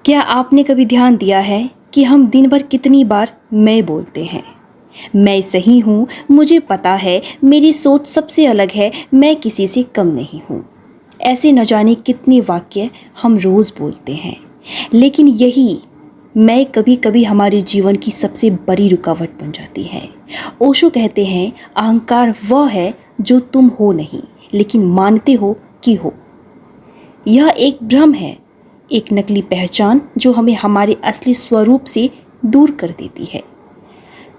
क्या आपने कभी ध्यान दिया है कि हम दिन भर कितनी बार मैं बोलते हैं? मैं सही हूँ, मुझे पता है, मेरी सोच सबसे अलग है, मैं किसी से कम नहीं हूँ। ऐसे न जाने कितने वाक्य हम रोज़ बोलते हैं, लेकिन यही मैं कभी कभी हमारे जीवन की सबसे बड़ी रुकावट बन जाती है। ओशो कहते हैं, अहंकार वह है जो तुम हो नहीं, लेकिन मानते हो कि हो। यह एक भ्रम है, एक नकली पहचान जो हमें हमारे असली स्वरूप से दूर कर देती है।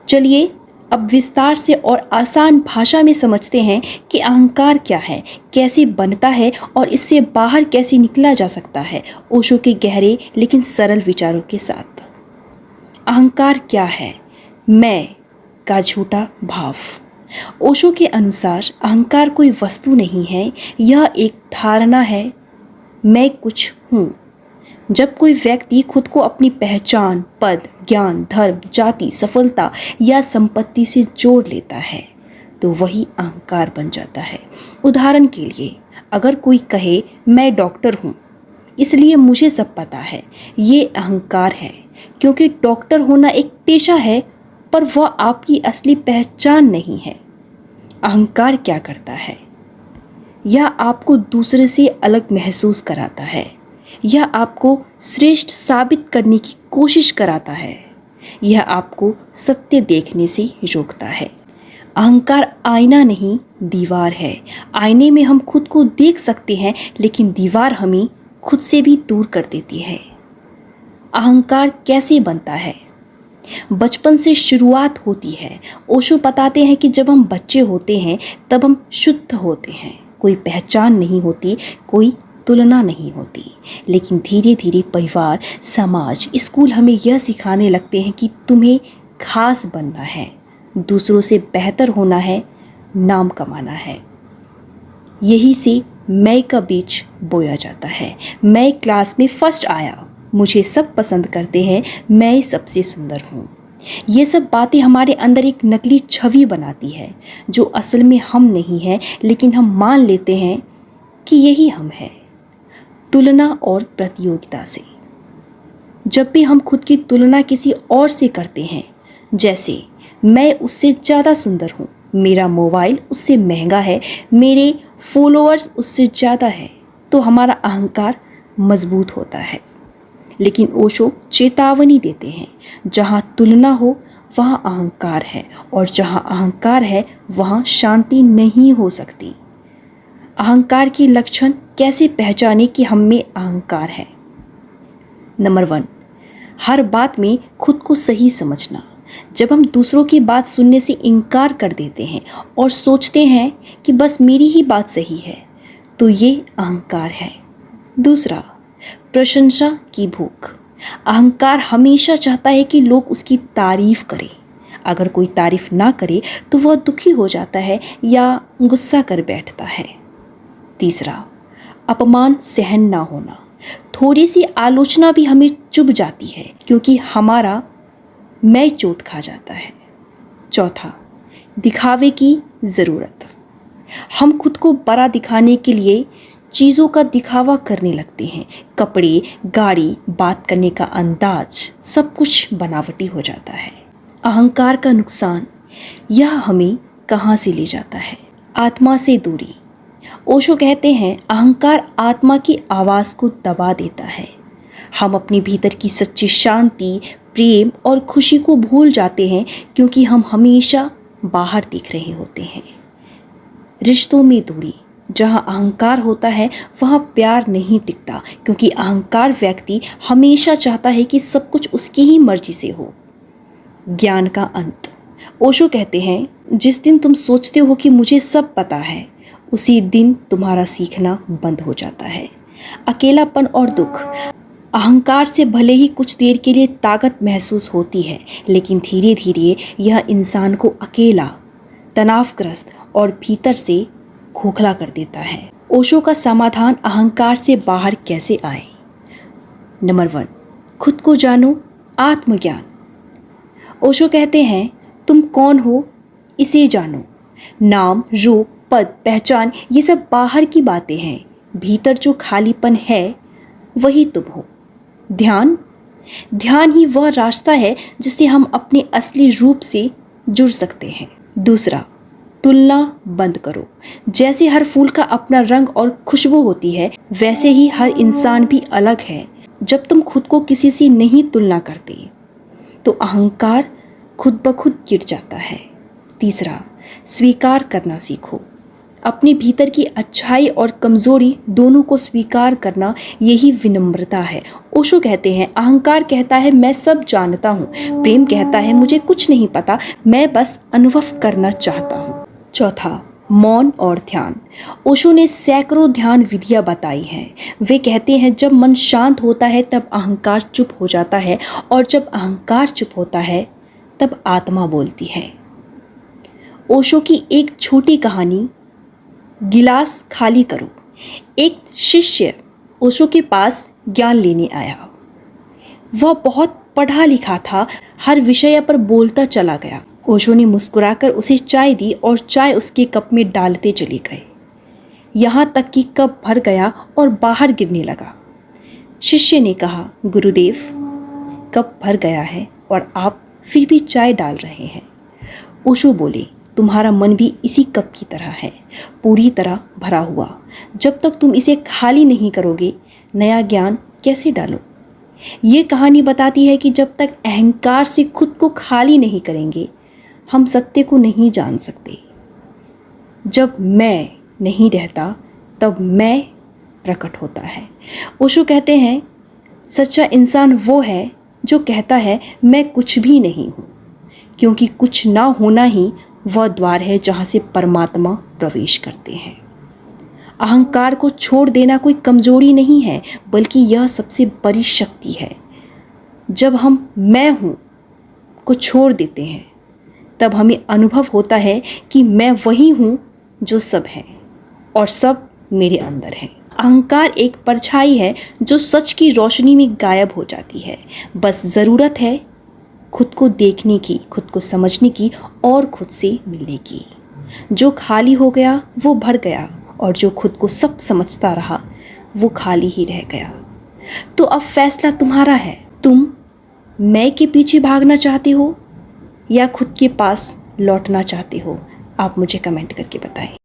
चलिए अब विस्तार से और आसान भाषा में समझते हैं कि अहंकार क्या है, कैसे बनता है और इससे बाहर कैसे निकला जा सकता है, ओशो के गहरे लेकिन सरल विचारों के साथ। अहंकार क्या है? मैं का झूठा भाव। ओशो के अनुसार अहंकार कोई वस्तु नहीं है, यह एक धारणा है, मैं कुछ हूँ। जब कोई व्यक्ति खुद को अपनी पहचान, पद, ज्ञान, धर्म, जाति, सफलता या संपत्ति से जोड़ लेता है तो वही अहंकार बन जाता है। उदाहरण के लिए, अगर कोई कहे मैं डॉक्टर हूँ इसलिए मुझे सब पता है, ये अहंकार है, क्योंकि डॉक्टर होना एक पेशा है पर वह आपकी असली पहचान नहीं है। अहंकार क्या करता है? यह आपको दूसरे से अलग महसूस कराता है, यह आपको श्रेष्ठ साबित करने की कोशिश कराता है, यह आपको सत्य देखने से रोकता है। अहंकार आईना नहीं, दीवार है। आईने में हम खुद को देख सकते हैं, लेकिन दीवार हमें खुद से भी दूर कर देती है। अहंकार कैसे बनता है? बचपन से शुरुआत होती है। ओशो बताते हैं कि जब हम बच्चे होते हैं तब हम शुद्ध होते हैं, कोई पहचान नहीं होती, कोई तुलना नहीं होती। लेकिन धीरे धीरे परिवार, समाज, स्कूल हमें यह सिखाने लगते हैं कि तुम्हें खास बनना है, दूसरों से बेहतर होना है, नाम कमाना है। यही से मैं का बीज बोया जाता है। मैं क्लास में फर्स्ट आया, मुझे सब पसंद करते हैं, मैं सबसे सुंदर हूँ। ये सब बातें हमारे अंदर एक नकली छवि बनाती है जो असल में हम नहीं है, लेकिन हम मान लेते हैं कि यही हम है। तुलना और प्रतियोगिता से। जब भी हम खुद की तुलना किसी और से करते हैं, जैसे मैं उससे ज़्यादा सुंदर हूँ, मेरा मोबाइल उससे महंगा है, मेरे फॉलोअर्स उससे ज़्यादा है, तो हमारा अहंकार मजबूत होता है। लेकिन ओशो चेतावनी देते हैं, जहाँ तुलना हो वहाँ अहंकार है, और जहाँ अहंकार है वहाँ शांति नहीं हो सकती। अहंकार के लक्षण कैसे पहचाने कि हम में अहंकार है? नंबर 1, हर बात में खुद को सही समझना। जब हम दूसरों की बात सुनने से इनकार कर देते हैं और सोचते हैं कि बस मेरी ही बात सही है, तो ये अहंकार है। दूसरा, प्रशंसा की भूख। अहंकार हमेशा चाहता है कि लोग उसकी तारीफ करें। अगर कोई तारीफ ना करे तो वह दुखी हो जाता है या गुस्सा कर बैठता है। तीसरा, अपमान सहन ना होना। थोड़ी सी आलोचना भी हमें चुभ जाती है, क्योंकि हमारा मैं चोट खा जाता है। चौथा, दिखावे की ज़रूरत। हम खुद को बड़ा दिखाने के लिए चीज़ों का दिखावा करने लगते हैं। कपड़े, गाड़ी, बात करने का अंदाज, सब कुछ बनावटी हो जाता है। अहंकार का नुकसान, यह हमें कहाँ से ले जाता है? आत्मा से दूरी। ओशो कहते हैं, अहंकार आत्मा की आवाज़ को दबा देता है। हम अपने भीतर की सच्ची शांति, प्रेम और खुशी को भूल जाते हैं, क्योंकि हम हमेशा बाहर दिख रहे होते हैं। रिश्तों में दूरी। जहाँ अहंकार होता है वहाँ प्यार नहीं टिकता, क्योंकि अहंकार व्यक्ति हमेशा चाहता है कि सब कुछ उसकी ही मर्जी से हो। ज्ञान का अंत। ओशो कहते हैं, जिस दिन तुम सोचते हो कि मुझे सब पता है, उसी दिन तुम्हारा सीखना बंद हो जाता है। अकेलापन और दुख। अहंकार से भले ही कुछ देर के लिए ताकत महसूस होती है, लेकिन धीरे धीरे यह इंसान को अकेला, तनावग्रस्त और भीतर से खोखला कर देता है। ओशो का समाधान अहंकार से बाहर कैसे आए? नंबर 1, खुद को जानो, आत्मज्ञान। ओशो कहते हैं, तुम कौन हो इसे जानो। नाम, रूप, पद, पहचान, ये सब बाहर की बातें हैं। भीतर जो खालीपन है वही तुम हो। ध्यान ध्यान ही वह रास्ता है जिससे हम अपने असली रूप से जुड़ सकते हैं। दूसरा, तुलना बंद करो। जैसे हर फूल का अपना रंग और खुशबू होती है, वैसे ही हर इंसान भी अलग है। जब तुम खुद को किसी से नहीं तुलना करते तो अहंकार खुद ब खुद गिर जाता है। तीसरा, स्वीकार करना सीखो। अपने भीतर की अच्छाई और कमजोरी दोनों को स्वीकार करना, यही विनम्रता है। ओशो कहते हैं, अहंकार कहता है मैं सब जानता हूँ, प्रेम कहता है मुझे कुछ नहीं पता, मैं बस अनुभव करना चाहता हूँ। चौथा, मौन और ध्यान। ओशो ने सैकड़ों ध्यान विधियां बताई हैं। वे कहते हैं जब मन शांत होता है तब अहंकार चुप हो जाता है, और जब अहंकार चुप होता है तब आत्मा बोलती है। ओशो की एक छोटी कहानी, गिलास खाली करो। एक शिष्य ओशो के पास ज्ञान लेने आया। वह बहुत पढ़ा लिखा था, हर विषय पर बोलता चला गया। ओशो ने मुस्कुराकर उसे चाय दी और चाय उसके कप में डालते चले गए, यहाँ तक कि कप भर गया और बाहर गिरने लगा। शिष्य ने कहा, गुरुदेव, कप भर गया है और आप फिर भी चाय डाल रहे हैं। ओशो बोले, तुम्हारा मन भी इसी कप की तरह है, पूरी तरह भरा हुआ। जब तक तुम इसे खाली नहीं करोगे, नया ज्ञान कैसे डालो। ये कहानी बताती है कि जब तक अहंकार से खुद को खाली नहीं करेंगे, हम सत्य को नहीं जान सकते। जब मैं नहीं रहता तब मैं प्रकट होता है। ओशो कहते हैं, सच्चा इंसान वो है जो कहता है मैं कुछ भी नहीं हूँ, क्योंकि कुछ ना होना ही वह द्वार है जहाँ से परमात्मा प्रवेश करते हैं। अहंकार को छोड़ देना कोई कमजोरी नहीं है, बल्कि यह सबसे बड़ी शक्ति है। जब हम मैं हूँ को छोड़ देते हैं, तब हमें अनुभव होता है कि मैं वही हूँ जो सब है और सब मेरे अंदर है। अहंकार एक परछाई है जो सच की रोशनी में गायब हो जाती है। बस ज़रूरत है खुद को देखने की, खुद को समझने की और खुद से मिलने की। जो खाली हो गया वो भर गया, और जो खुद को सब समझता रहा वो खाली ही रह गया। तो अब फैसला तुम्हारा है। तुम मैं के पीछे भागना चाहते हो या खुद के पास लौटना चाहते हो? आप मुझे कमेंट करके बताएं।